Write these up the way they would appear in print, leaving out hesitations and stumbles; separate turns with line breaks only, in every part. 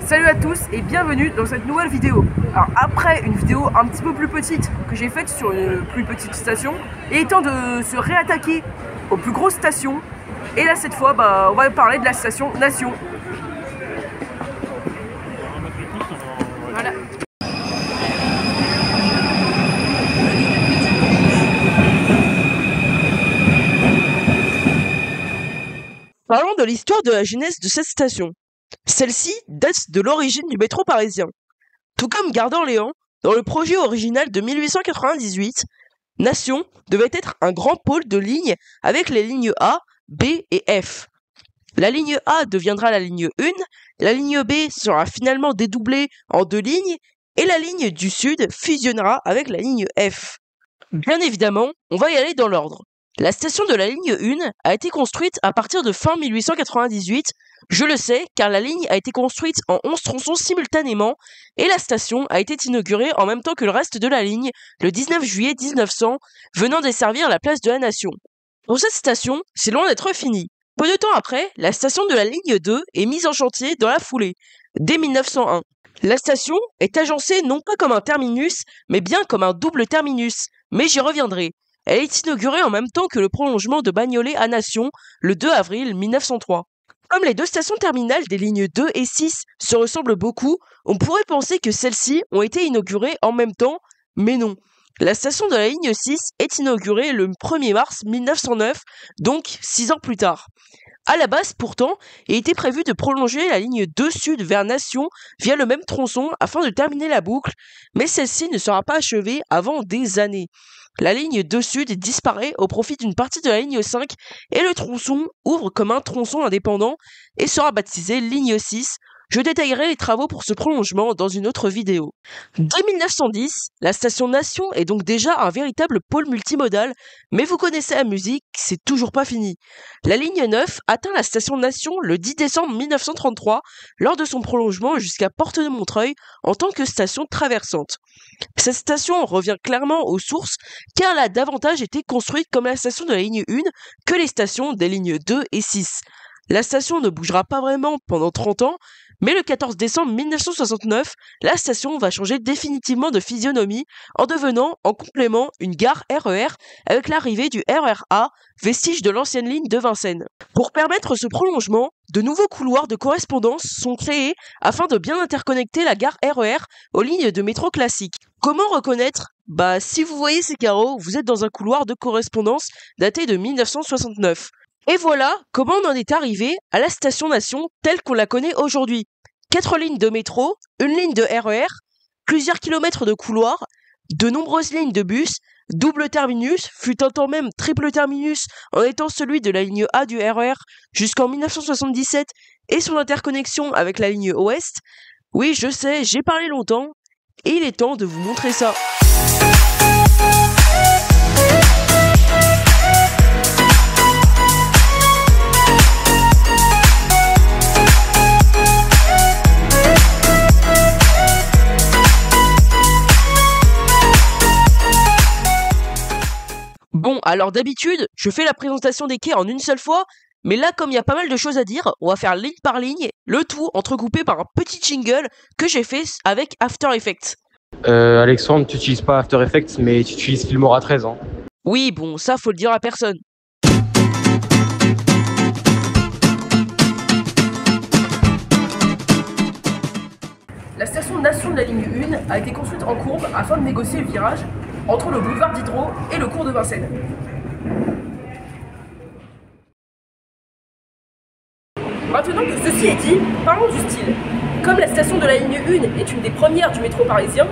Salut à tous et bienvenue dans cette nouvelle vidéo. Alors après une vidéo un petit peu plus petite que j'ai faite sur une plus petite station, il est temps de se réattaquer aux plus grosses stations. Et là cette fois on va parler de la station Nation. Voilà. Parlons de l'histoire de la genèse de cette station. Celle-ci date de l'origine du métro parisien. Tout comme Gare d'Orléans, dans le projet original de 1898, Nation devait être un grand pôle de lignes avec les lignes A, B et F. La ligne A deviendra la ligne 1, la ligne B sera finalement dédoublée en deux lignes et la ligne du sud fusionnera avec la ligne F. Bien évidemment, on va y aller dans l'ordre. La station de la ligne 1 a été construite à partir de fin 1898. Je le sais car la ligne a été construite en 11 tronçons simultanément et la station a été inaugurée en même temps que le reste de la ligne le 19 juillet 1900, venant desservir la place de la Nation. Pour cette station, c'est loin d'être fini. Peu de temps après, la station de la ligne 2 est mise en chantier dans la foulée, dès 1901. La station est agencée non pas comme un terminus, mais bien comme un double terminus, mais j'y reviendrai. Elle est inaugurée en même temps que le prolongement de Bagnolet à Nation, le 2 avril 1903. Comme les deux stations terminales des lignes 2 et 6 se ressemblent beaucoup, on pourrait penser que celles-ci ont été inaugurées en même temps, mais non. La station de la ligne 6 est inaugurée le 1er mars 1909, donc 6 ans plus tard. À la base, pourtant, il était prévu de prolonger la ligne 2 sud vers Nation via le même tronçon afin de terminer la boucle, mais celle-ci ne sera pas achevée avant des années. La ligne 2 sud disparaît au profit d'une partie de la ligne 5 et le tronçon ouvre comme un tronçon indépendant et sera baptisé ligne 6. Je détaillerai les travaux pour ce prolongement dans une autre vidéo. Dès 1910, la station Nation est donc déjà un véritable pôle multimodal, mais vous connaissez la musique, c'est toujours pas fini. La ligne 9 atteint la station Nation le 10 décembre 1933 lors de son prolongement jusqu'à Porte de Montreuil en tant que station traversante. Cette station revient clairement aux sources car elle a davantage été construite comme la station de la ligne 1 que les stations des lignes 2 et 6. La station ne bougera pas vraiment pendant 30 ans, mais le 14 décembre 1969, la station va changer définitivement de physionomie en devenant en complément une gare RER avec l'arrivée du RER-A, vestige de l'ancienne ligne de Vincennes. Pour permettre ce prolongement, de nouveaux couloirs de correspondance sont créés afin de bien interconnecter la gare RER aux lignes de métro classiques. Comment reconnaître ? Si vous voyez ces carreaux, vous êtes dans un couloir de correspondance daté de 1969. Et voilà comment on en est arrivé à la station Nation telle qu'on la connaît aujourd'hui. 4 lignes de métro, une ligne de RER, plusieurs kilomètres de couloirs, de nombreuses lignes de bus, double terminus, fut un temps même triple terminus en étant celui de la ligne A du RER jusqu'en 1977 et son interconnexion avec la ligne Ouest. Oui, je sais, j'ai parlé longtemps et il est temps de vous montrer ça. Bon, alors d'habitude, je fais la présentation des quais en une seule fois, mais là, comme il y a pas mal de choses à dire, on va faire ligne par ligne, le tout entrecoupé par un petit jingle que j'ai fait avec After Effects.
Alexandre, tu n'utilises pas After Effects, mais tu utilises Filmora 13, hein.
Oui, bon, ça faut le dire à personne. La station Nation de la ligne 1 a été construite en courbe afin de négocier le virage entre le boulevard Diderot et le cours de Vincennes. Maintenant que ceci est dit, parlons du style. Comme la station de la ligne 1 est une des premières du métro parisien,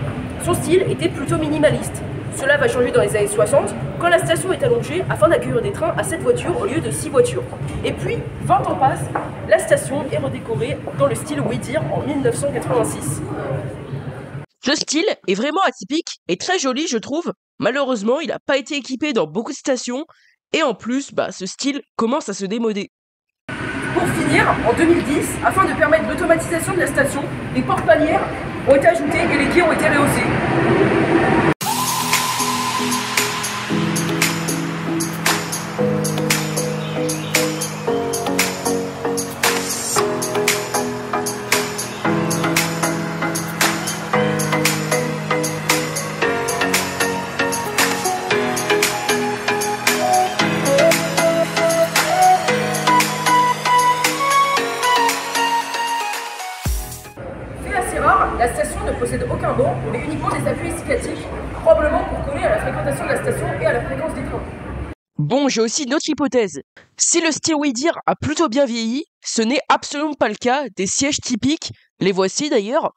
son style était plutôt minimaliste. Cela va changer dans les années 60, quand la station est allongée afin d'accueillir des trains à 7 voitures au lieu de 6 voitures. Et puis, 20 ans passent, la station est redécorée dans le style Ouidir en 1986. Ce style est vraiment atypique et très joli, je trouve. Malheureusement, il n'a pas été équipé dans beaucoup de stations et en plus, ce style commence à se démoder. Pour finir, en 2010, afin de permettre l'automatisation de la station, les portes palières ont été ajoutées et les quais ont été rehaussés.
assez rare, la station ne possède aucun banc, mais uniquement des appuis esthétiques, probablement pour coller à la fréquentation de la station et à la fréquence des trains.
Bon, j'ai aussi une autre hypothèse. Si le style oui-dire a plutôt bien vieilli, ce n'est absolument pas le cas des sièges typiques, les voici d'ailleurs.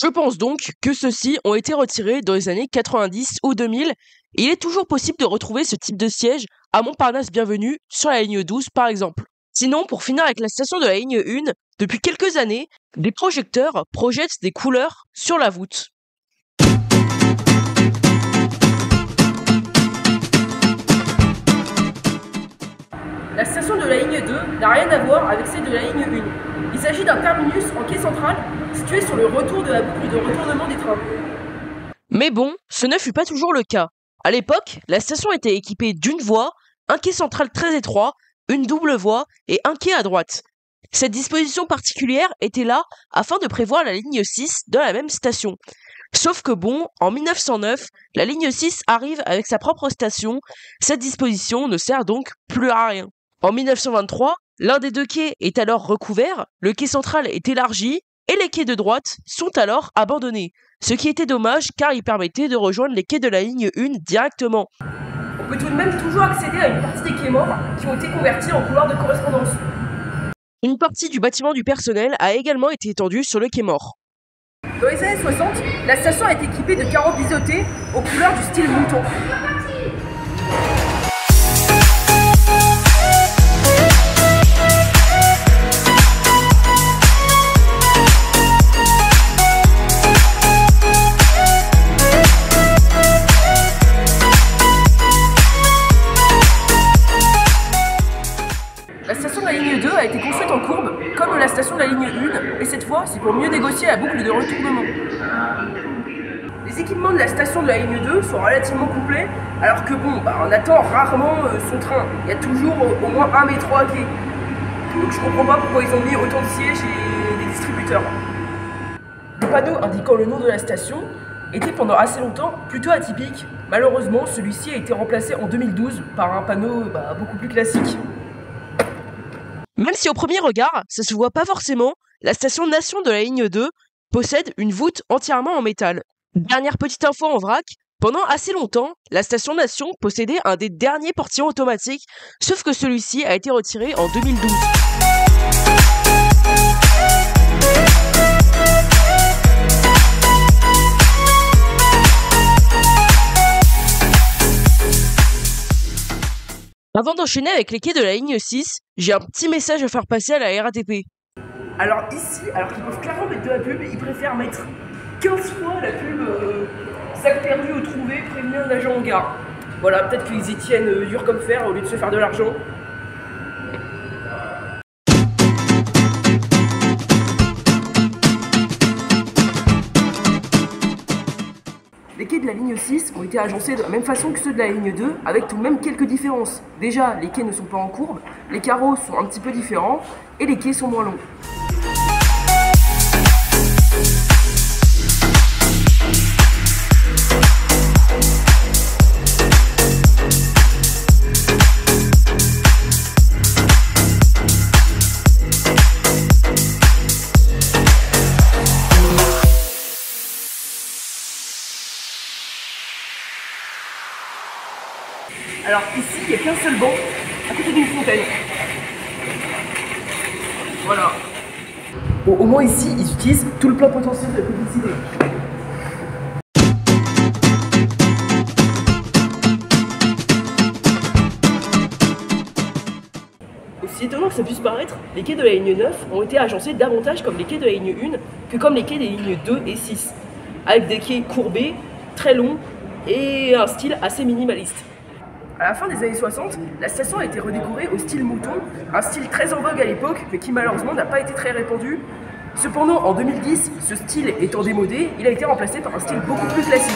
Je pense donc que ceux-ci ont été retirés dans les années 90 ou 2000, et il est toujours possible de retrouver ce type de siège à Montparnasse Bienvenue sur la ligne 12 par exemple. Sinon, pour finir avec la station de la ligne 1, depuis quelques années, des projecteurs projettent des couleurs sur la voûte.
La station de la ligne 2 n'a rien à voir avec celle de la ligne 1. Il s'agit d'un terminus en quai central situé sur le retour de la boucle de retournement des trains.
Mais bon, ce ne fut pas toujours le cas. À l'époque, la station était équipée d'une voie, un quai central très étroit, une double voie et un quai à droite. Cette disposition particulière était là afin de prévoir la ligne 6 dans la même station. Sauf que bon, en 1909, la ligne 6 arrive avec sa propre station, cette disposition ne sert donc plus à rien. En 1923, l'un des deux quais est alors recouvert, le quai central est élargi et les quais de droite sont alors abandonnés, ce qui était dommage car il permettait de rejoindre les quais de la ligne 1 directement.
On peut tout de même toujours accéder à une partie des quais morts qui ont été convertis en couloirs de correspondance.
Une partie du bâtiment du personnel a également été étendue sur le quai mort.
Dans les années 60, la station est équipée de carreaux biseautés aux couleurs du style mouton. La station de la ligne 2 a été construite en courbe, comme la station de la ligne 1, et cette fois, c'est pour mieux négocier la boucle de retournement. Les équipements de la station de la ligne 2 sont relativement complets, alors que bon, on attend rarement son train. Il y a toujours au moins un métro à quai. Donc je comprends pas pourquoi ils ont mis autant de sièges et des distributeurs. Le panneau indiquant le nom de la station était pendant assez longtemps plutôt atypique. Malheureusement, celui-ci a été remplacé en 2012 par un panneau beaucoup plus classique.
Même si au premier regard, ça se voit pas forcément, la station Nation de la ligne 2 possède une voûte entièrement en métal. Dernière petite info en vrac, pendant assez longtemps, la station Nation possédait un des derniers portillons automatiques, sauf que celui-ci a été retiré en 2012. Avant d'enchaîner avec les quais de la ligne 6, j'ai un petit message à faire passer à la RATP.
Alors ici, alors qu'ils peuvent clairement mettre de la pub, ils préfèrent mettre 15 fois la pub sac perdu ou trouvé, prévenir un agent en gare. Voilà, peut-être qu'ils y tiennent dur comme fer au lieu de se faire de l'argent. Les quais de la ligne 6 ont été agencés de la même façon que ceux de la ligne 2, avec tout de même quelques différences. Déjà, les quais ne sont pas en courbe, les carreaux sont un petit peu différents, et les quais sont moins longs. Alors ici, il n'y a qu'un seul banc à côté d'une fontaine. Voilà. Bon, au moins ici, ils utilisent tout le plein potentiel de la publicité. Aussi étonnant que ça puisse paraître, les quais de la ligne 9 ont été agencés davantage comme les quais de la ligne 1 que comme les quais des lignes 2 et 6, avec des quais courbés, très longs et un style assez minimaliste. À la fin des années 60, la station a été redécorée au style mouton, un style très en vogue à l'époque, mais qui malheureusement n'a pas été très répandu. Cependant, en 2010, ce style étant démodé, il a été remplacé par un style beaucoup plus classique.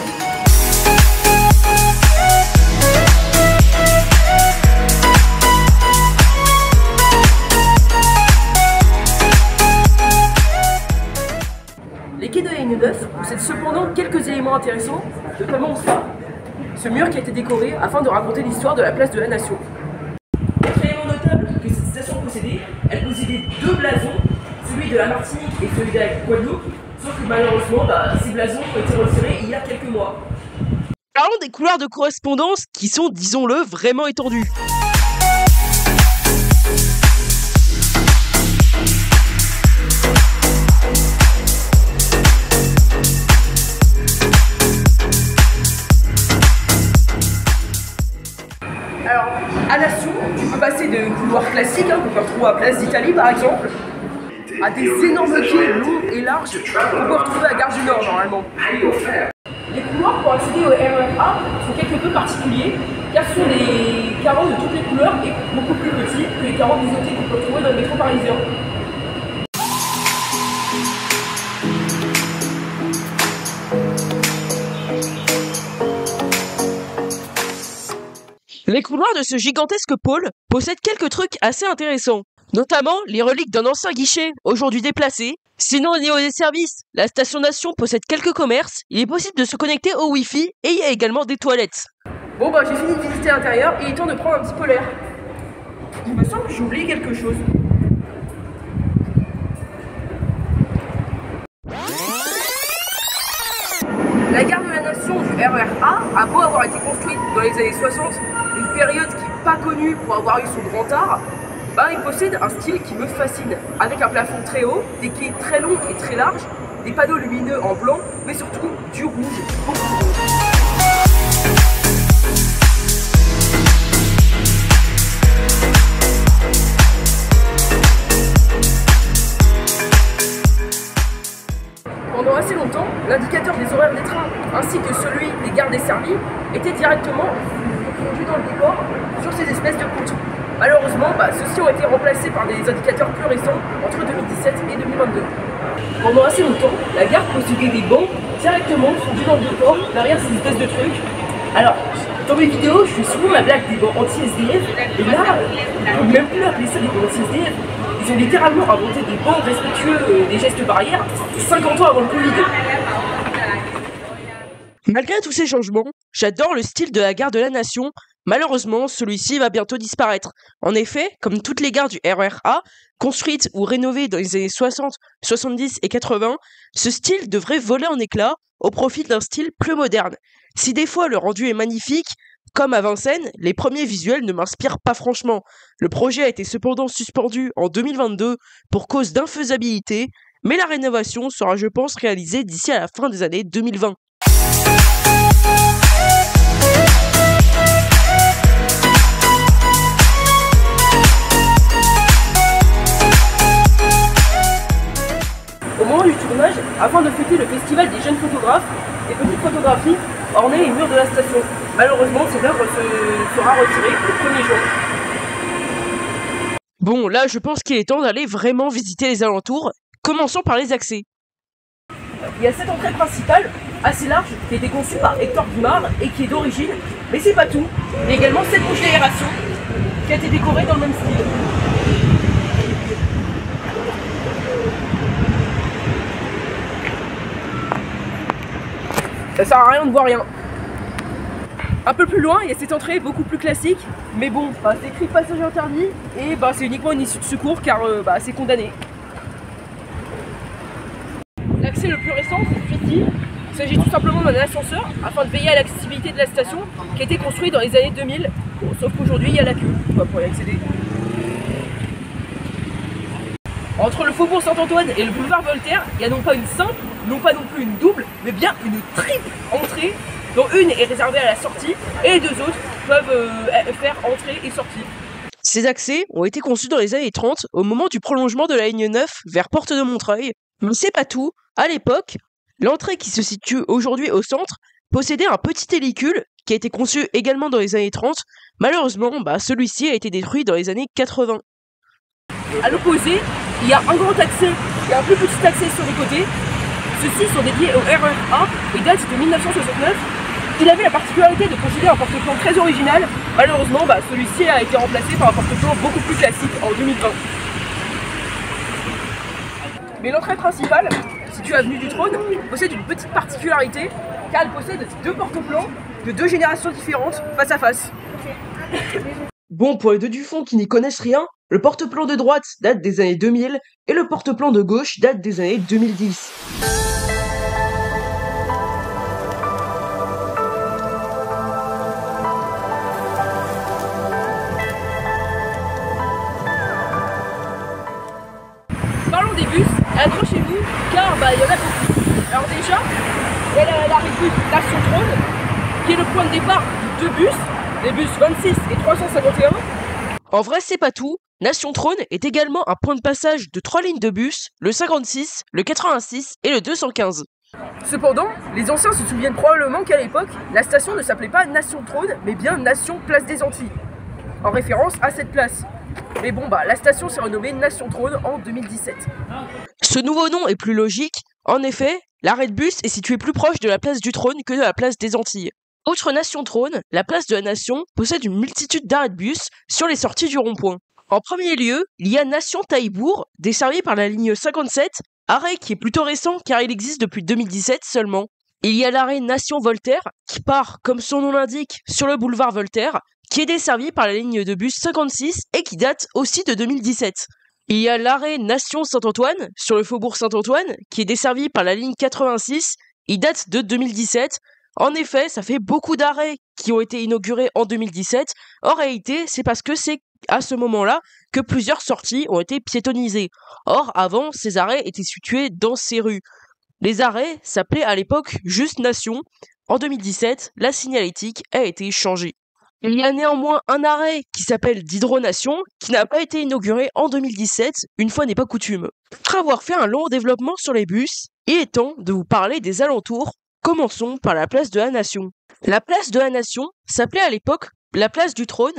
Les quais de la ligne 9 possèdent cependant quelques éléments intéressants, notamment ce mur qui a été décoré afin de raconter l'histoire de la place de la Nation. Autre élément notable que cette station possédait, elle possédait deux blasons, celui de la Martinique et celui de la Guadeloupe, Sauf que malheureusement, ces blasons ont été retirés il y a quelques mois.
Parlons des couloirs de correspondance qui sont, disons-le, vraiment étendus.
Alors, à Nation, tu peux passer de couloirs classiques, qu'on peut retrouver à Place d'Italie par exemple, à des énormes quais longs et larges qu'on peut retrouver à Gare du Nord normalement. Les couloirs pour accéder au RER A sont quelque peu particuliers car ce sont des carreaux de toutes les couleurs et beaucoup plus petits que les carreaux biseautés qu'on peut retrouver dans le métro parisien.
Les couloirs de ce gigantesque pôle possèdent quelques trucs assez intéressants, notamment les reliques d'un ancien guichet, aujourd'hui déplacé. Sinon, au niveau des services, la station Nation possède quelques commerces, il est possible de se connecter au Wi-Fi et il y a également des toilettes.
Bon j'ai fini de visiter l'intérieur et il est temps de prendre un petit peu l'air. Il me semble que j'ai oublié quelque chose. La gare de la Nation du RER A beau avoir été construite dans les années 60, une période qui n'est pas connue pour avoir eu son grand art, il possède un style qui me fascine, avec un plafond très haut, des quais très longs et très larges, des panneaux lumineux en blanc, mais surtout du rouge, beaucoup de rouge. Pendant assez longtemps, l'indicateur des horaires des trains ainsi que celui des gares desservies était directement fondu dans le décor sur ces espèces de poutres. Malheureusement, ceux-ci ont été remplacés par des indicateurs plus récents entre 2017 et 2022. Pendant assez longtemps, la gare possédait des bancs directement fondus dans le décor derrière ces espèces de trucs. Alors, dans mes vidéos, je fais souvent la blague des bancs anti-SDF, et là, on ne peut même plus appeler ça des bancs anti-SDF. Ils ont littéralement inventé des bancs respectueux des gestes barrières 50 ans avant le Covid.
Malgré tous ces changements, j'adore le style de la gare de la Nation. Malheureusement, celui-ci va bientôt disparaître. En effet, comme toutes les gares du RER A, construites ou rénovées dans les années 60, 70 et 80, ce style devrait voler en éclats au profit d'un style plus moderne. Si des fois le rendu est magnifique, comme à Vincennes, les premiers visuels ne m'inspirent pas franchement. Le projet a été cependant suspendu en 2022 pour cause d'infaisabilité, mais la rénovation sera, je pense, réalisée d'ici à la fin des années 2020.
Au moment du tournage, afin de fêter le festival des jeunes photographes, des petites photographies ornaient les murs de la station. Malheureusement, cette œuvre sera retirée le 1er juin.
Bon, là, je pense qu'il est temps d'aller vraiment visiter les alentours. Commençons par les accès.
Il y a cette entrée principale, assez large, qui a été conçue par Hector Guimard et qui est d'origine, mais c'est pas tout. Il y a également cette bouche d'aération qui a été décorée dans le même style. Ça sert à rien de voir rien. Un peu plus loin, il y a cette entrée beaucoup plus classique, mais bon, c'est écrit passage interdit et c'est uniquement une issue de secours car c'est condamné. L'accès le plus récent, c'est celui-ci. Il s'agit tout simplement d'un ascenseur afin de veiller à l'accessibilité de la station qui a été construit dans les années 2000, sauf qu'aujourd'hui il y a la queue pour y accéder. Entre le faubourg Saint-Antoine et le boulevard Voltaire, il y a non pas une simple, non pas non plus une double, mais bien une triple entrée, dont une est réservée à la sortie et les deux autres peuvent faire entrée et sortie.
Ces accès ont été conçus dans les années 30 au moment du prolongement de la ligne 9 vers Porte de Montreuil. Mais c'est pas tout. À l'époque, l'entrée qui se situe aujourd'hui au centre possédait un petit hélicule qui a été conçu également dans les années 30. Malheureusement, celui-ci a été détruit dans les années 80.
À l'opposé, il y a un grand accès et un plus petit accès sur les côtés. Ceux-ci sont dédiés au RER A et datent de 1969. Il avait la particularité de posséder un porte-plan très original. Malheureusement, celui-ci a été remplacé par un porte-plan beaucoup plus classique en 2020. Mais l'entrée principale, située avenue du Trône, possède une petite particularité car elle possède deux porte-plans de deux générations différentes face à face.
Bon, pour les deux du fond qui n'y connaissent rien, Le porte-plan de droite date des années 2000 et le porte-plan de gauche date des années 2010.
Parlons des bus, accrochez-vous, car il y en a beaucoup. Alors déjà, il y a la République Nation Trône, qui est le point de départ de deux bus, les bus 26 et 351.
En vrai, c'est pas tout. Nation Trône est également un point de passage de 3 lignes de bus, le 56, le 86 et le 215.
Cependant, les anciens se souviennent probablement qu'à l'époque, la station ne s'appelait pas Nation Trône, mais bien Nation Place des Antilles, en référence à cette place. Mais bon, la station s'est renommée Nation Trône en 2017.
Ce nouveau nom est plus logique. En effet, l'arrêt de bus est situé plus proche de la place du Trône que de la place des Antilles. Autre Nation Trône, la place de la Nation possède une multitude d'arrêts de bus sur les sorties du rond-point. En premier lieu, il y a Nation Taillebourg, desservie par la ligne 57, arrêt qui est plutôt récent car il existe depuis 2017 seulement. Il y a l'arrêt Nation Voltaire, qui part, comme son nom l'indique, sur le boulevard Voltaire, qui est desservi par la ligne de bus 56 et qui date aussi de 2017. Il y a l'arrêt Nation Saint-Antoine, sur le faubourg Saint-Antoine, qui est desservi par la ligne 86, il date de 2017. En effet, ça fait beaucoup d'arrêts qui ont été inaugurés en 2017. En réalité, c'est parce que c'est à ce moment-là que plusieurs sorties ont été piétonnisées. Or, avant, ces arrêts étaient situés dans ces rues. Les arrêts s'appelaient à l'époque juste Nation. En 2017, la signalétique a été changée. Il y a néanmoins un arrêt qui s'appelle d'Hydronation, qui n'a pas été inauguré en 2017, une fois n'est pas coutume. Après avoir fait un long développement sur les bus, il est temps de vous parler des alentours. Commençons par la place de la Nation. La place de la Nation s'appelait à l'époque la place du Trône.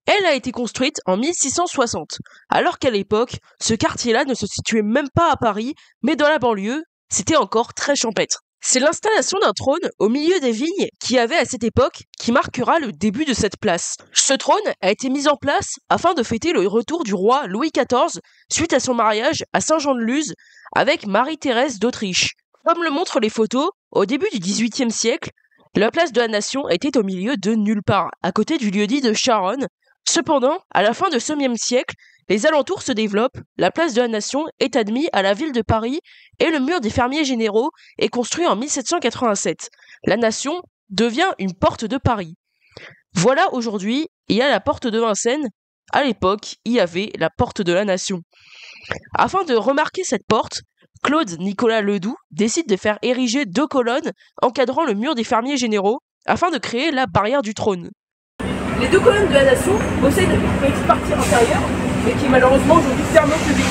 Elle a été construite en 1660, alors qu'à l'époque, ce quartier-là ne se situait même pas à Paris, mais dans la banlieue, c'était encore très champêtre. C'est l'installation d'un trône au milieu des vignes qu'il y avait à cette époque qui marquera le début de cette place. Ce trône a été mis en place afin de fêter le retour du roi Louis XIV suite à son mariage à Saint-Jean-de-Luz avec Marie-Thérèse d'Autriche. Comme le montrent les photos, au début du XVIIIe siècle, la place de la Nation était au milieu de nulle part, à côté du lieu-dit de Charonne. Cependant, à la fin de ce même siècle, les alentours se développent, la place de la Nation est admise à la ville de Paris et le mur des fermiers généraux est construit en 1787. La Nation devient une porte de Paris. Voilà, aujourd'hui, il y a la porte de Vincennes. À l'époque, il y avait la porte de la Nation. Afin de remarquer cette porte, Claude Nicolas Ledoux décide de faire ériger 2 colonnes encadrant le mur des fermiers généraux afin de créer la barrière du trône.
Les 2 colonnes de la Nation possèdent une petite partie intérieure, mais qui est malheureusement aujourd'hui fermée au public.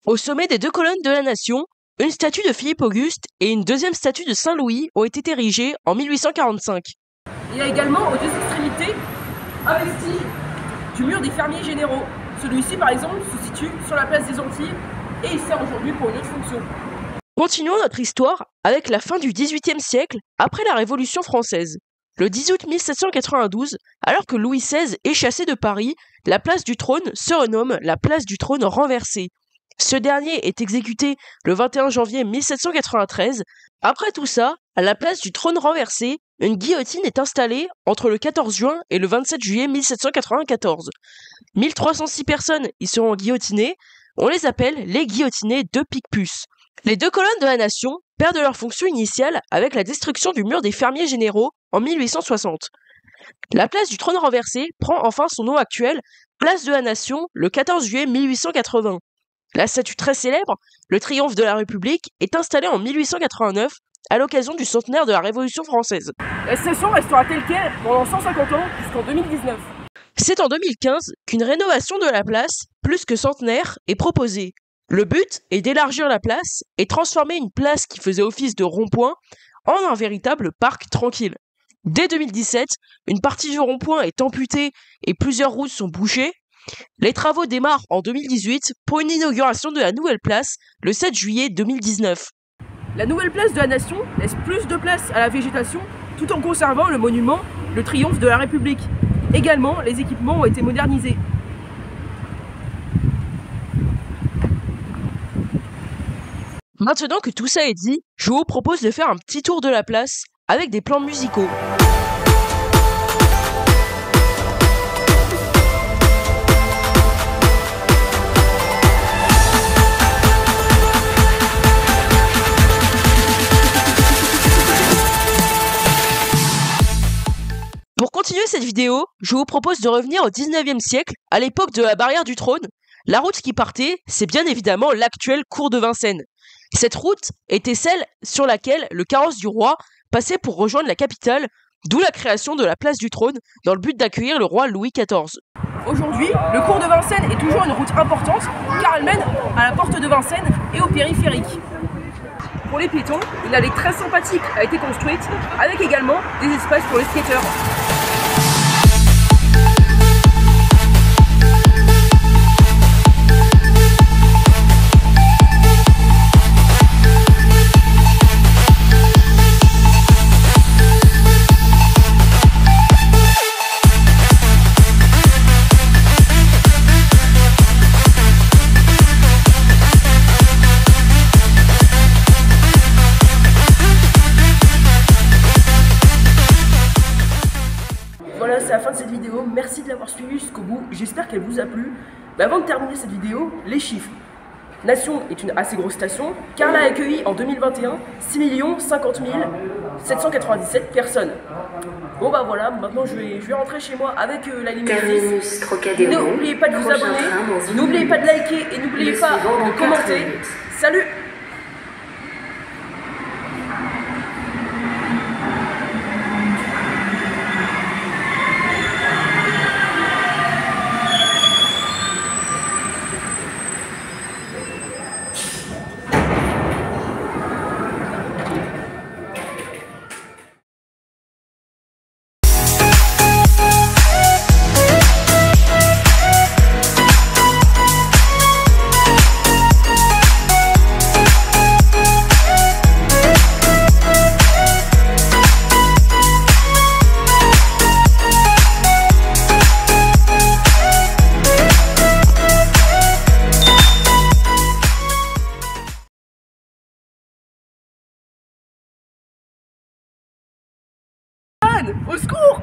Au sommet des 2 colonnes de la Nation, une statue de Philippe Auguste et une deuxième statue de Saint-Louis ont été érigées en 1845.
Il y a également aux 2 extrémités un vestige du mur des fermiers généraux. Celui-ci, par exemple, se situe sur la place des Antilles et il sert aujourd'hui pour une autre fonction.
Continuons notre histoire avec la fin du XVIIIe siècle, après la Révolution française. Le 10 août 1792, alors que Louis XVI est chassé de Paris, la place du Trône se renomme la place du Trône renversée. Ce dernier est exécuté le 21 janvier 1793. Après tout ça, à la place du Trône renversé, une guillotine est installée entre le 14 juin et le 27 juillet 1794. 1306 personnes y seront guillotinées. On les appelle les guillotinés de Picpus. Les 2 colonnes de la Nation perdent leur fonction initiale avec la destruction du mur des fermiers généraux en 1860. La place du Trône renversé prend enfin son nom actuel, place de la Nation, le 14 juillet 1880. La statue très célèbre, le triomphe de la République, est installée en 1889 à l'occasion du centenaire de la Révolution française.
La station restera telle qu'elle pendant 150 ans jusqu'en 2019.
C'est en 2015 qu'une rénovation de la place, plus que centenaire, est proposée. Le but est d'élargir la place et transformer une place qui faisait office de rond-point en un véritable parc tranquille. Dès 2017, une partie du rond-point est amputée et plusieurs routes sont bouchées. Les travaux démarrent en 2018 pour une inauguration de la nouvelle place le 7 juillet 2019.
La nouvelle place de la Nation laisse plus de place à la végétation tout en conservant le monument, le triomphe de la République. Également, les équipements ont été modernisés.
Maintenant que tout ça est dit, je vous propose de faire un petit tour de la place avec des plans musicaux. continuer cette vidéo, je vous propose de revenir au 19e siècle, à l'époque de la barrière du trône. La route qui partait, c'est bien évidemment l'actuelle cour de Vincennes. Cette route était celle sur laquelle le carrosse du roi passait pour rejoindre la capitale, d'où la création de la place du trône dans le but d'accueillir le roi Louis XIV.
Aujourd'hui, le cours de Vincennes est toujours une route importante car elle mène à la porte de Vincennes et au périphérique. Pour les piétons, une allée très sympathique a été construite avec également des espaces pour les skateurs. Voilà, c'est la fin de cette vidéo. Merci de l'avoir suivi jusqu'au bout. J'espère qu'elle vous a plu. Mais avant de terminer cette vidéo, les chiffres. Nation est une assez grosse station car elle a accueilli en 2021 6 50 797 personnes. Bon bah voilà, maintenant je vais rentrer chez moi avec la ligne 6. N'oubliez pas de vous abonner, n'oubliez pas de liker et n'oubliez pas de commenter. Salut! Au secours!